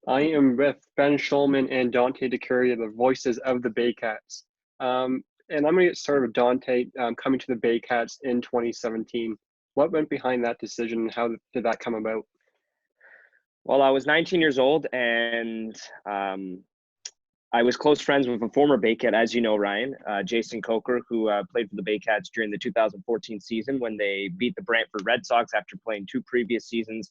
I am with Ben Shulman and Dante DeCaria, the voices of the Baycats. And I'm going to get started with Dante coming to the Baycats in 2017. What went behind that decision and how did that come about? Well, I was 19 years old, and I was close friends with a former Baycat, as you know, Ryan, Jason Coker, who played for the Baycats during the 2014 season when they beat the Brantford Red Sox after playing two previous seasons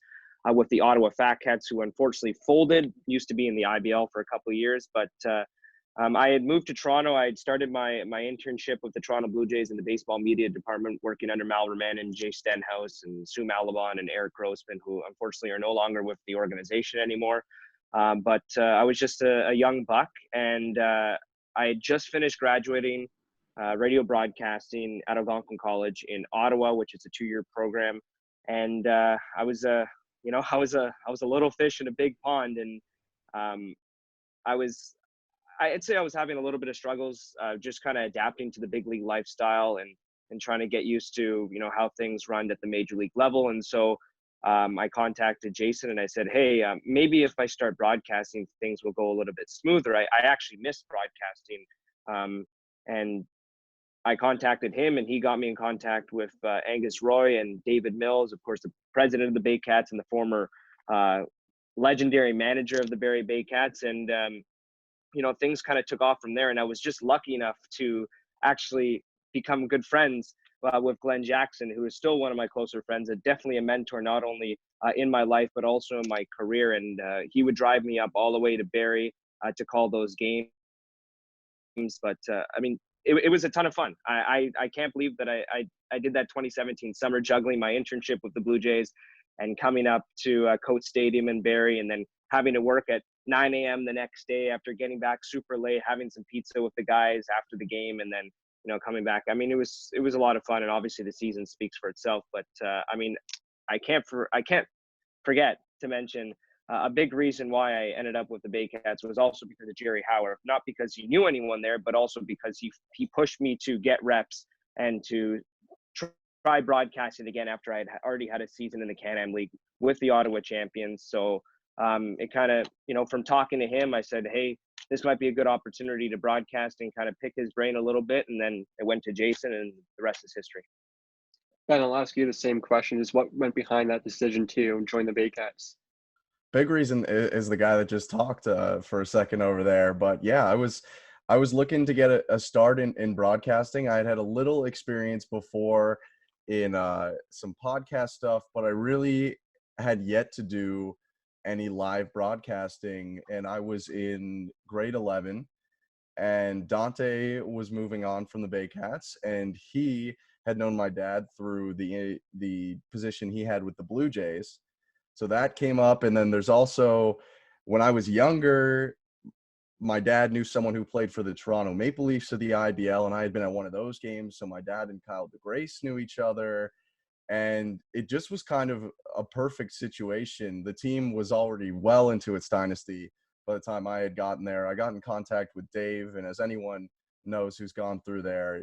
with the Ottawa Fat Cats, who unfortunately folded. Used to be in the IBL for a couple of years, but I had moved to Toronto. I had started my internship with the Toronto Blue Jays in the baseball media department, working under Mal Roman and Jay Stenhouse and Sue Malabon and Eric Grossman, who unfortunately are no longer with the organization anymore. But I was just a young buck, and I had just finished graduating radio broadcasting at Algonquin College in Ottawa, which is a 2-year program. And I was I was a little fish in a big pond, and um, I was I'd say I was having a little bit of struggles, just kind of adapting to the big league lifestyle and trying to get used to how things run at the major league level. And so I contacted Jason and I said, hey, maybe if I start broadcasting, things will go a little bit smoother. I actually missed broadcasting, and I contacted him, and he got me in contact with Angus Roy and David Mills, of course, the president of the Baycats and the former uh, legendary manager of the Barrie Baycats. And things kind of took off from there. And I was just lucky enough to actually become good friends with Glenn Jackson, who is still one of my closer friends, and definitely a mentor, not only in my life, but also in my career. And he would drive me up all the way to Barrie to call those games. But I mean, it was a ton of fun. I can't believe that I did that 2017 summer, juggling my internship with the Blue Jays and coming up to Coates Stadium in Barrie, and then having to work at 9 a.m. the next day after getting back super late, having some pizza with the guys after the game, and then coming back. I mean, it was a lot of fun, and obviously the season speaks for itself. But I mean, I can't forget to mention a big reason why I ended up with the Baycats was also because of Jerry Howard, not because he knew anyone there, but also because he pushed me to get reps and to try broadcasting again after I had already had a season in the Can-Am League with the Ottawa Champions. So it kind of, from talking to him, I said, hey, this might be a good opportunity to broadcast and kind of pick his brain a little bit. And then it went to Jason, and the rest is history. Ben, I'll ask you the same question: is what went behind that decision to join the Baycats? Big reason is the guy that just talked for a second over there. But yeah, I was looking to get a start in broadcasting. I had had a little experience before in some podcast stuff, but I really had yet to do any live broadcasting. And I was in grade 11, and Dante was moving on from the Baycats, and he had known my dad through the position he had with the Blue Jays. So that came up. And then there's also, when I was younger, my dad knew someone who played for the Toronto Maple Leafs of the IBL, and I had been at one of those games. So my dad and Kyle DeGrace knew each other, and it just was kind of a perfect situation. The team was already well into its dynasty by the time I had gotten there. I got in contact with Dave, and as anyone knows who's gone through there,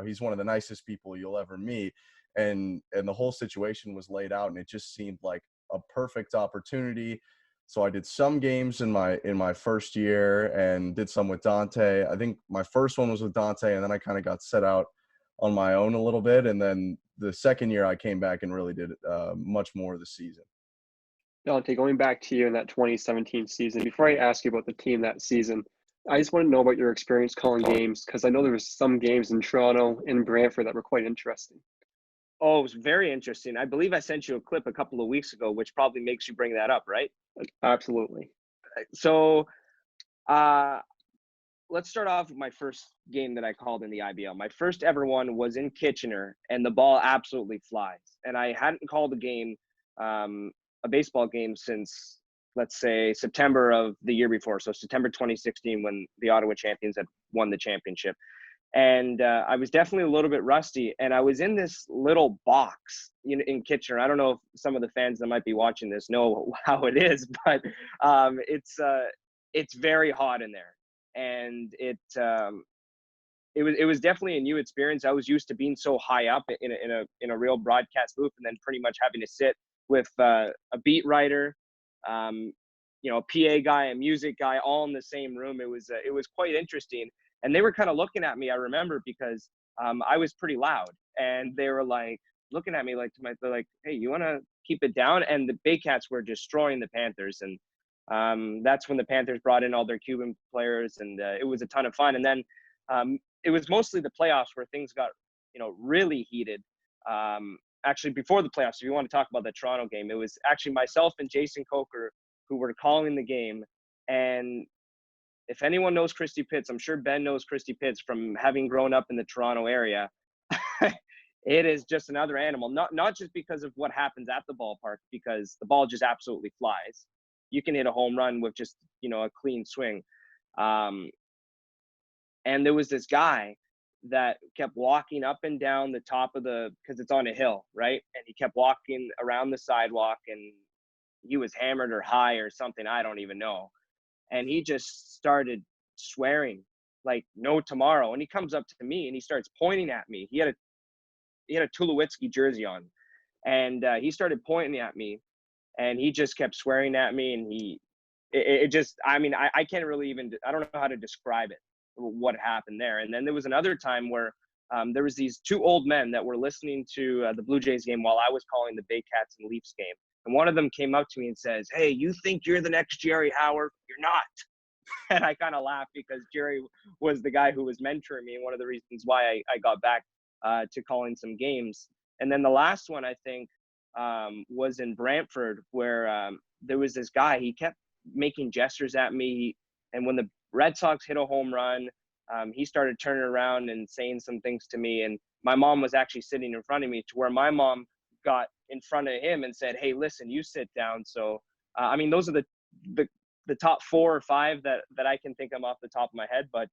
he's one of the nicest people you'll ever meet. And the whole situation was laid out, and it just seemed like a perfect opportunity. So I did some games in my first year and did some with Dante. I think my first one was with Dante, and then I kind of got set out on my own a little bit. And then the second year I came back and really did much more of the season. Dante, going back to you in that 2017 season, before I ask you about the team that season, I just want to know about your experience calling games, because I know there was some games in Toronto and Brantford that were quite interesting. Oh, it was very interesting. I believe I sent you a clip a couple of weeks ago, which probably makes you bring that up, right? Absolutely. So let's start off with my first game that I called in the IBL. My first ever one was in Kitchener, and the ball absolutely flies. And I hadn't called a game, a baseball game, since, let's say, September of the year before. So September 2016, when the Ottawa Champions had won the championship. And I was definitely a little bit rusty. And I was in this little box in Kitchener. I don't know if some of the fans that might be watching this know how it is, but it's very hot in there. And it was definitely a new experience. I was used to being so high up in a real broadcast booth, and then pretty much having to sit with a beat writer, a PA guy, a music guy, all in the same room. It was quite interesting. And they were kind of looking at me, I remember, because I was pretty loud. And they were like looking at me like they're like, hey, you want to keep it down? And the Baycats were destroying the Panthers. And that's when the Panthers brought in all their Cuban players, and it was a ton of fun. And then it was mostly the playoffs where things got, really heated. Actually, before the playoffs, if you want to talk about the Toronto game, it was actually myself and Jason Coker who were calling the game. And if anyone knows Christy Pitts, I'm sure Ben knows Christy Pitts from having grown up in the Toronto area. It is just another animal, not just because of what happens at the ballpark, because the ball just absolutely flies. You can hit a home run with just, a clean swing. And there was this guy that kept walking up and down the top of because it's on a hill, right? And he kept walking around the sidewalk, and he was hammered or high or something. I don't even know. And he just started swearing like no tomorrow. And he comes up to me and he starts pointing at me. He had a Tulowitzki jersey on, and he started pointing at me, and he just kept swearing at me. And I can't really I don't know how to describe it, what happened there. And then there was another time where there was these two old men that were listening to the Blue Jays game while I was calling the Baycats and Leafs game. And one of them came up to me and says, hey, you think you're the next Jerry Howard? You're not. And I kind of laughed because Jerry was the guy who was mentoring me, and one of the reasons why I got back to calling some games. And then the last one, I think, was in Brantford, where there was this guy. He kept making gestures at me. And when the Red Sox hit a home run, he started turning around and saying some things to me. And my mom was actually sitting in front of me, to where my mom got in front of him and said, hey, listen, you sit down. So, those are the top 4 or 5 that I can think of off the top of my head. But,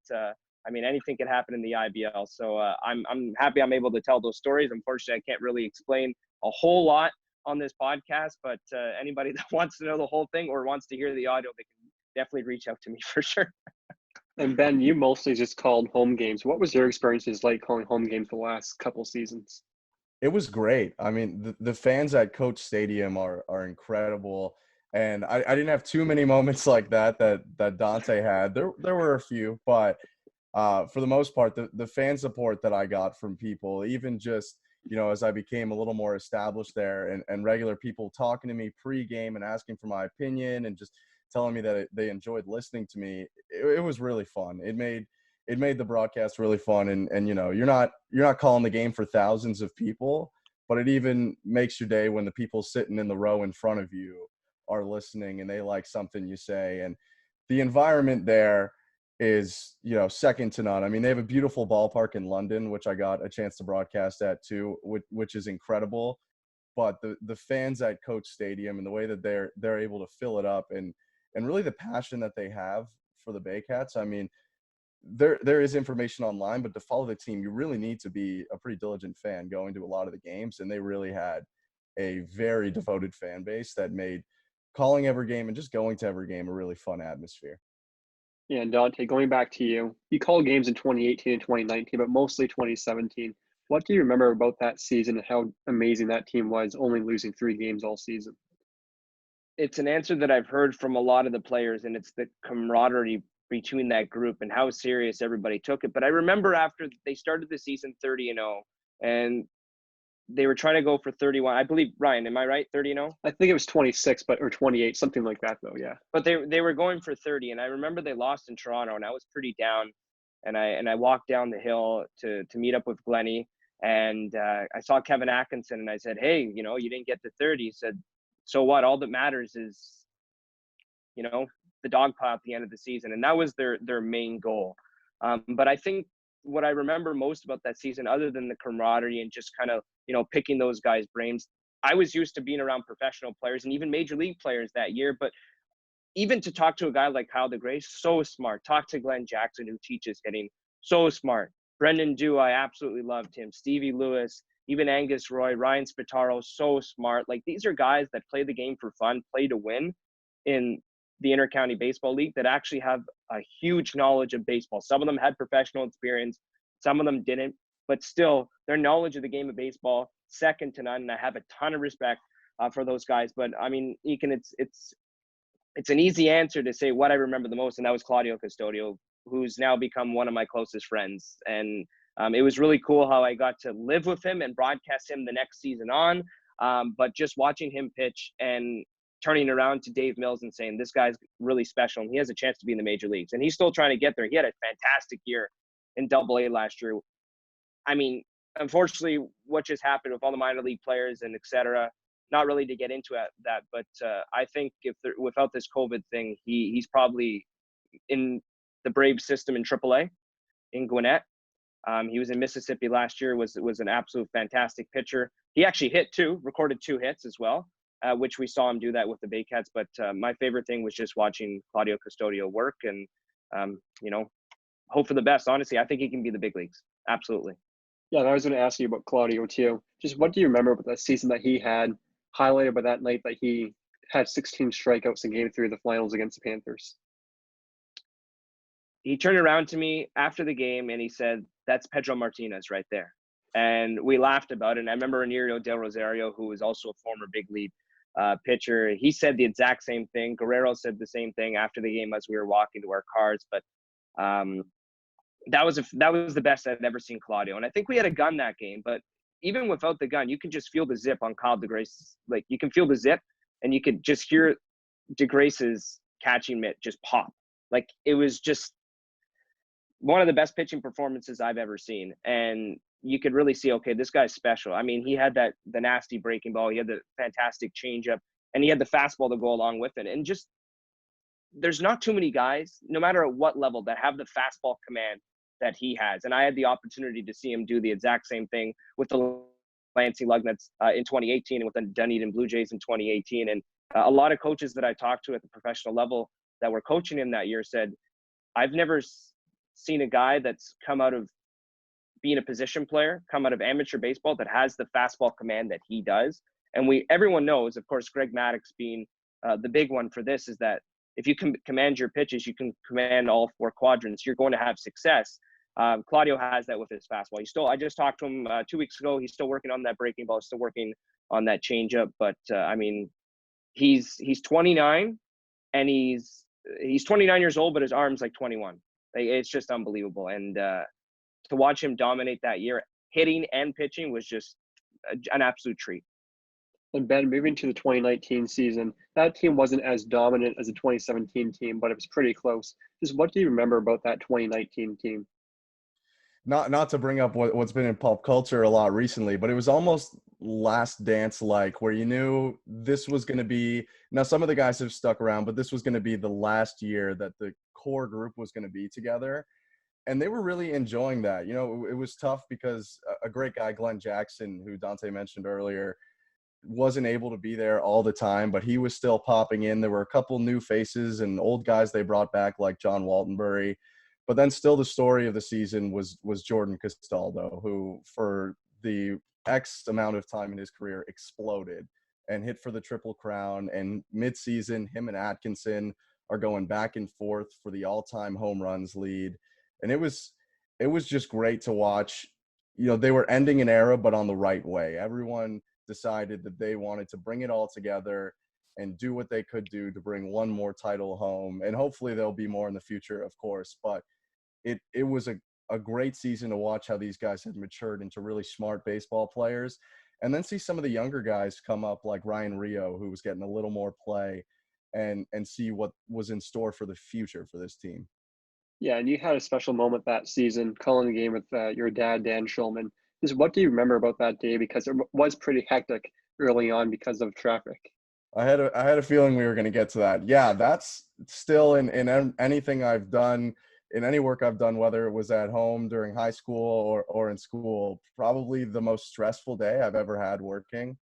anything can happen in the IBL. So I'm happy I'm able to tell those stories. Unfortunately, I can't really explain a whole lot on this podcast, but anybody that wants to know the whole thing or wants to hear the audio, they can definitely reach out to me for sure. And Ben, you mostly just called home games. What was your experiences like calling home games the last couple seasons? It was great. I mean, the fans at Coach Stadium are incredible. And I didn't have too many moments like that Dante had. There were a few, but for the most part, the fan support that I got from people, even just, as I became a little more established there, and regular people talking to me pregame and asking for my opinion and just telling me that they enjoyed listening to me, it was really fun. It made the broadcast really fun. And you're not calling the game for thousands of people, but it even makes your day when the people sitting in the row in front of you are listening and they like something you say. And the environment there is, second to none. I mean, they have a beautiful ballpark in London, which I got a chance to broadcast at too, which is incredible. But the fans at Coach Stadium and the way that they're able to fill it up, and really the passion that they have for the Baycats. I mean, there is information online, but to follow the team, you really need to be a pretty diligent fan going to a lot of the games. And they really had a very devoted fan base that made calling every game and just going to every game a really fun atmosphere. Yeah, and Dante, going back to you, you called games in 2018 and 2019, but mostly 2017. What do you remember about that season and how amazing that team was, only losing 3 games all season? It's an answer that I've heard from a lot of the players, and it's the camaraderie between that group and how serious everybody took it. But I remember after they started the season 30-0, and they were trying to go for 31. I believe, Ryan, am I right? 30-0? I think it was 26, or 28, something like that, though. Yeah. But they were going for 30, and I remember they lost in Toronto, and I was pretty down. And I walked down the hill to meet up with Glennie, and I saw Kevin Atkinson, and I said, hey, you didn't get to 30. He said, so what? All that matters is, the dog pile at the end of the season. And that was their main goal. But I think what I remember most about that season, other than the camaraderie and just kind of, picking those guys' brains, I was used to being around professional players and even major league players that year. But even to talk to a guy like Kyle DeGray, so smart. Talk to Glenn Jackson, who teaches hitting, so smart. Brendan Dew, I absolutely loved him. Stevie Lewis, even Angus Roy, Ryan Spataro, so smart. Like, these are guys that play the game for fun, play to win in the Intercounty Baseball League, that actually have a huge knowledge of baseball. Some of them had professional experience, some of them didn't, but still their knowledge of the game of baseball, second to none. And I have a ton of respect for those guys. But I mean, Eakin, it's it's an easy answer to say what I remember the most, and that was Claudio Custodio, who's now become one of my closest friends. And it was really cool how I got to live with him and broadcast him the next season on. But just watching him pitch and turning around to Dave Mills and saying, this guy's really special and he has a chance to be in the major leagues. And he's still trying to get there. He had a fantastic year in Double-A last year. I mean, unfortunately, what just happened with all the minor league players and et cetera, not really to get into that, but I think without this COVID thing, he's probably in the Braves system in AAA in Gwinnett. He was in Mississippi last year, was an absolute fantastic pitcher. He actually recorded 2 hits as well, which we saw him do that with the Baycats. But my favorite thing was just watching Claudio Custodio work and, hope for the best. Honestly, I think he can be the big leagues. Absolutely. Yeah, and I was going to ask you about Claudio too. Just what do you remember about that season that he had, highlighted by that night that he had 16 strikeouts in Game 3 of the finals against the Panthers? He turned around to me after the game and he said, "That's Pedro Martinez right there." And we laughed about it. And I remember Enirio Del Rosario, who was also a former big league pitcher, he said the exact same thing. Guerrero said the same thing after the game as we were walking to our cars. But that was the best I've ever seen Claudio. And I think we had a gun that game. But even without the gun, you can just feel the zip on Kyle DeGrace. Like, you can feel the zip and you could just hear DeGrace's catching mitt just pop. Like, it was just one of the best pitching performances I've ever seen. And you could really see, okay, this guy's special. I mean, he had the nasty breaking ball. He had the fantastic changeup, and he had the fastball to go along with it. And just, there's not too many guys, no matter at what level, that have the fastball command that he has. And I had the opportunity to see him do the exact same thing with the Lansing Lugnuts in 2018 and with the Dunedin Blue Jays in 2018. And a lot of coaches that I talked to at the professional level that were coaching him that year said, I've never seen a guy that's come out of being a position player, come out of amateur baseball, that has the fastball command that he does. And everyone knows, of course, Greg Maddux being the big one for this, is that if you can command your pitches, you can command all 4 quadrants, you're going to have success. Claudio has that with his fastball. I just talked to him 2 weeks ago. He's still working on that breaking ball, still working on that changeup. But I mean, he's 29 and he's 29 years old, but his arm's like 21. It's just unbelievable. And to watch him dominate that year, hitting and pitching, was just an absolute treat. And Ben, moving to the 2019 season, that team wasn't as dominant as the 2017 team, but it was pretty close. Just what do you remember about that 2019 team? Not to bring up what's been in pop culture a lot recently, but it was almost Last Dance like, where you knew this was going to be, now some of the guys have stuck around, but this was going to be the last year that the core group was going to be together. And they were really enjoying that. You know, it was tough because a great guy, Glenn Jackson, who Dante mentioned earlier, wasn't able to be there all the time, but he was still popping in. There were a couple new faces and old guys they brought back, like John Waltenbury. But then still the story of the season was Jordan Castaldo, who for the X amount of time in his career exploded and hit for the Triple Crown. And midseason, him and Atkinson are going back and forth for the all-time home runs lead. And it was just great to watch. You know, they were ending an era, but on the right way. Everyone decided that they wanted to bring it all together and do what they could do to bring one more title home. And hopefully there'll be more in the future, of course. But it was a great season to watch how these guys had matured into really smart baseball players. And then see some of the younger guys come up, like Ryan Rio, who was getting a little more play, and see what was in store for the future for this team. Yeah, and you had a special moment that season calling the game with your dad, Dan Schulman. Just what do you remember about that day? Because it was pretty hectic early on because of traffic. I had a feeling we were going to get to that. Yeah, that's still in anything I've done, in any work I've done, whether it was at home during high school or in school, probably the most stressful day I've ever had working.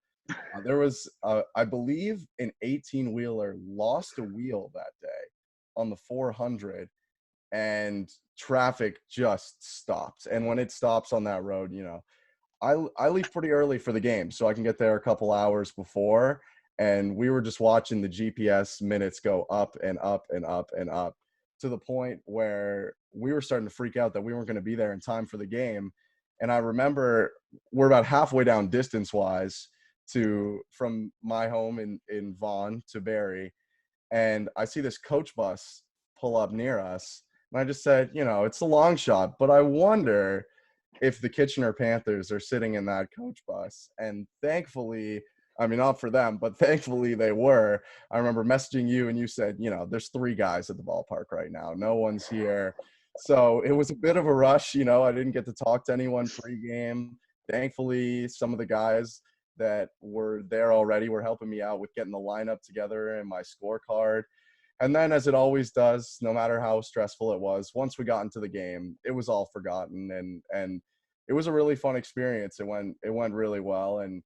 There was, I believe, an 18-wheeler lost a wheel that day on the 400, and traffic just stopped. And when it stops on that road, you know, I leave pretty early for the game so I can get there a couple hours before. And we were just watching the GPS minutes go up and up and up and up, to the point where we were starting to freak out that we weren't going to be there in time for the game. And I remember we're about halfway down distance-wise from my home in Vaughan to Barrie. and I see this coach bus pull up near us. And I just said, it's a long shot, but I wonder if the Kitchener Panthers are sitting in that coach bus. And thankfully, I mean, not for them, but thankfully they were. I remember messaging you and you said, there's 3 guys at the ballpark right now. No one's here. So it was a bit of a rush. I didn't get to talk to anyone pregame. Thankfully, some of the guys that were there already were helping me out with getting the lineup together and my scorecard. And then, as it always does, no matter how stressful it was, once we got into the game, it was all forgotten, and it was a really fun experience. It went really well, and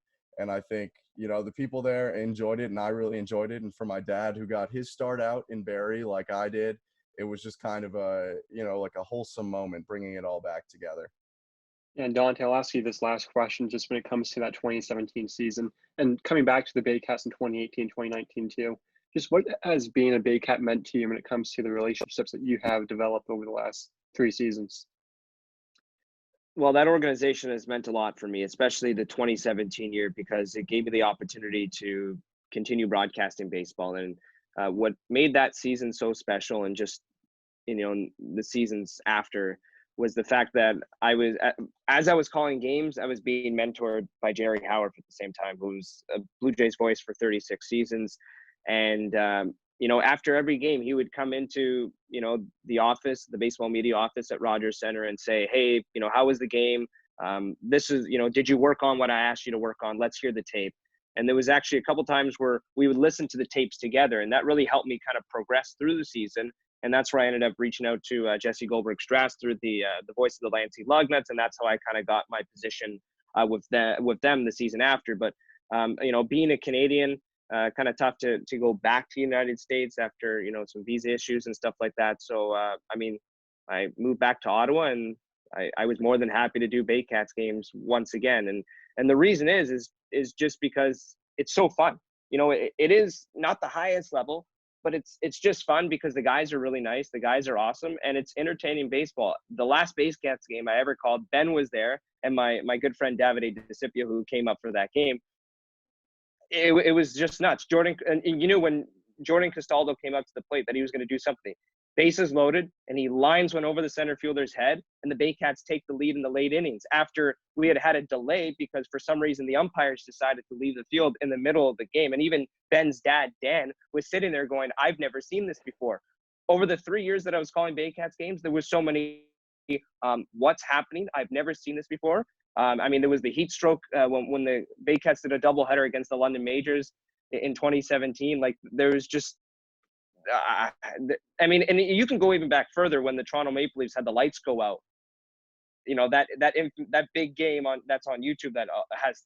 I think the people there enjoyed it, and I really enjoyed it. And for my dad, who got his start out in Barrie like I did, it was just kind of a like a wholesome moment, bringing it all back together. And Dante, I'll ask you this last question just when it comes to that 2017 season and coming back to the Baycats in 2018, 2019 too. Just what has being a Baycat meant to you when it comes to the relationships that you have developed over the last 3 seasons? Well, that organization has meant a lot for me, especially the 2017 year, because it gave me the opportunity to continue broadcasting baseball. And what made that season so special, and just the seasons after, was the fact that as I was calling games, I was being mentored by Jerry Howard at the same time, who's a Blue Jays voice for 36 seasons. And, after every game, he would come into, the office, the baseball media office at Rogers Center, and say, hey, how was the game? This is, did you work on what I asked you to work on? Let's hear the tape. And there was actually a couple times where we would listen to the tapes together, and that really helped me kind of progress through the season. And that's where I ended up reaching out to Jesse Goldberg-Strass through the voice of the Lansing Lugnuts, and that's how I kind of got my position with them the season after. But being a Canadian, kind of tough to go back to the United States after some visa issues and stuff like that. So I moved back to Ottawa, and I was more than happy to do Baycats games once again. And the reason is just because it's so fun. It is not the highest level, but it's just fun because the guys are really nice. The guys are awesome, and it's entertaining baseball. The last Baycats game I ever called, Ben was there, and my good friend Dante DeCaria, who came up for that game. It was just nuts. Jordan, and when Jordan Castaldo came up to the plate that he was going to do something, bases loaded, and he lines one over the center fielder's head, and the Baycats take the lead in the late innings after we had a delay because for some reason the umpires decided to leave the field in the middle of the game. And even Ben's dad, Dan, was sitting there going, I've never seen this before. Over the 3 years that I was calling Baycats games, there was so many what's happening. I've never seen this before. There was the heat stroke when the Baycats did a doubleheader against the London Majors in 2017. Like, there was just, and you can go even back further when the Toronto Maple Leafs had the lights go out. That big game that's on YouTube that has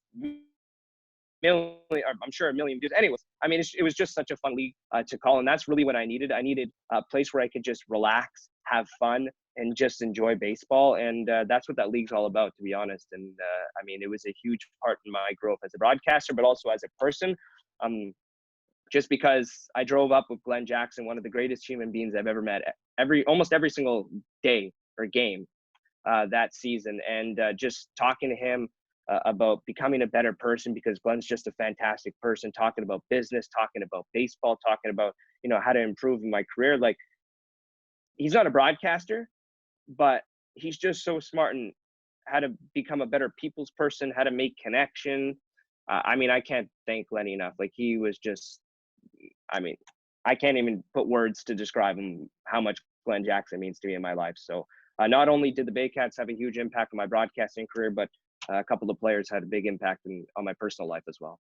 million, I'm sure a million views. Anyways, it was just such a fun league to call, and that's really what I needed. I needed a place where I could just relax, have fun, and just enjoy baseball. And that's what that league's all about, to be honest. And it was a huge part in my growth as a broadcaster, but also as a person. Just because I drove up with Glenn Jackson, one of the greatest human beings I've ever met, almost every single day or game that season, and just talking to him about becoming a better person, because Glenn's just a fantastic person, talking about business, talking about baseball, talking about how to improve in my career. Like, he's not a broadcaster, but he's just so smart in how to become a better people's person, how to make connection. I can't thank Lenny enough. Like, he was just, I can't even put words to describe him, how much Glenn Jackson means to me in my life. So not only did the Baycats have a huge impact on my broadcasting career, but a couple of players had a big impact on my personal life as well.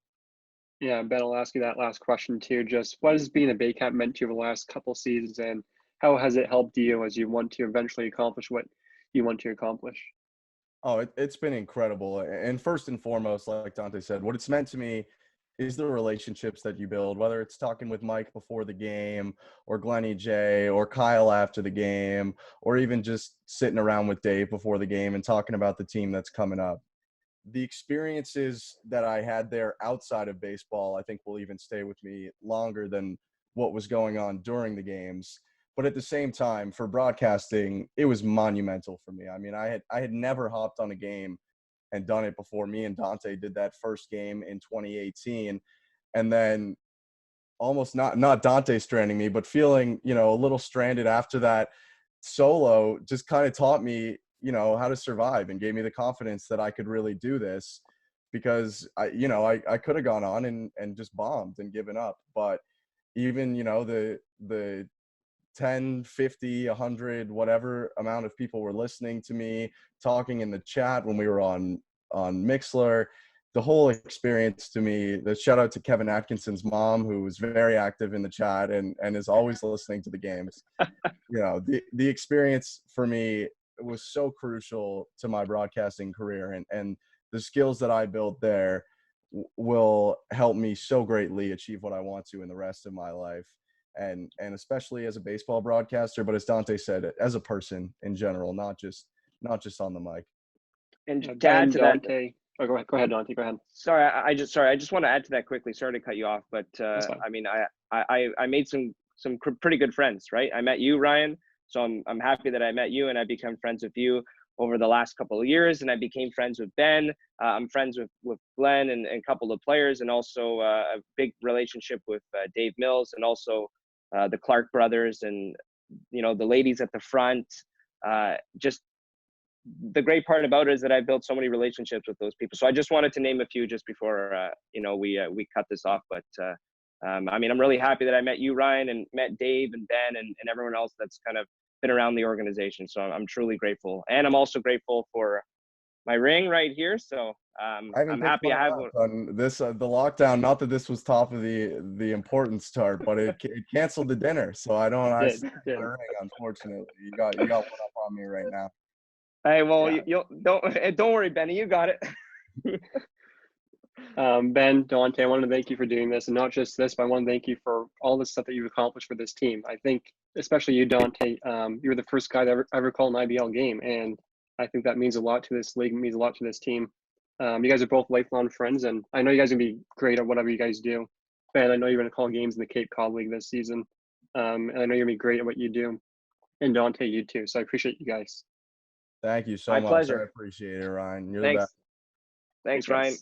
Yeah, Ben, I'll ask you that last question too. Just what has being a Baycat meant to you over the last couple seasons, and how has it helped you as you want to eventually accomplish what you want to accomplish? Oh, it's been incredible. And first and foremost, like Dante said, what it's meant to me is the relationships that you build, whether it's talking with Mike before the game, or Glenny J, or Kyle after the game, or even just sitting around with Dave before the game and talking about the team that's coming up. The experiences that I had there outside of baseball, I think, will even stay with me longer than what was going on during the games. But at the same time, for broadcasting, it was monumental for me. I had never hopped on a game and done it before. Me and Dante did that first game in 2018. And then almost not Dante stranding me, but feeling, you know, a little stranded after that solo just kind of taught me, you know, how to survive and gave me the confidence that I could really do this, because I could have gone on and just bombed and given up. But even, you know, the 10, 50, 100, whatever amount of people were listening to me, talking in the chat when we were on Mixler, the whole experience to me, the shout out to Kevin Atkinson's mom, who was very active in the chat and is always listening to the games. You know, the experience for me was so crucial to my broadcasting career, and the skills that I built there will help me so greatly achieve what I want to in the rest of my life. And especially as a baseball broadcaster, but as Dante said, as a person in general, not just on the mic. And to Ben, add to that, Dante. Oh, go ahead, Dante. Go ahead. sorry, I just want to add to that quickly. Sorry to cut you off, but That's fine. I mean, I made some pretty good friends, right? I met you, Ryan, so I'm happy that I met you, and I become friends with you over the last couple of years, and I became friends with Ben. I'm friends with Glenn and a couple of players, and also a big relationship with Dave Mills, and also the Clark brothers, and you know, the ladies at the front. Just the great part about it is that I built so many relationships with those people. So I just wanted to name a few just before you know, we cut this off. But I mean, I'm really happy that I met you, Ryan, and met Dave and Ben and everyone else that's kind of been around the organization. So I'm truly grateful, and I'm also grateful for my ring right here. So I'm happy I have one. On this the lockdown. Not that this was top of the importance chart, but it canceled the dinner, so I don't. I still have my ring. Unfortunately, you got one up on me right now. Hey, well, Yeah. you'll don't worry, Benny, you got it. Ben, Dante, I want to thank you for doing this, and not just this, but I want to thank you for all the stuff that you've accomplished for this team. I think, especially you, Dante, you were the first guy to ever call an IBL game, and I think that means a lot to this league, means a lot to this team. You guys are both lifelong friends, and I know you guys are going to be great at whatever you guys do. Ben, I know you're going to call games in the Cape Cod League this season, and I know you're going to be great at what you do. And Dante, you too. So I appreciate you guys. Thank you so My much. pleasure. I appreciate it, Ryan. You're Thanks. the best. Thanks, Ryan.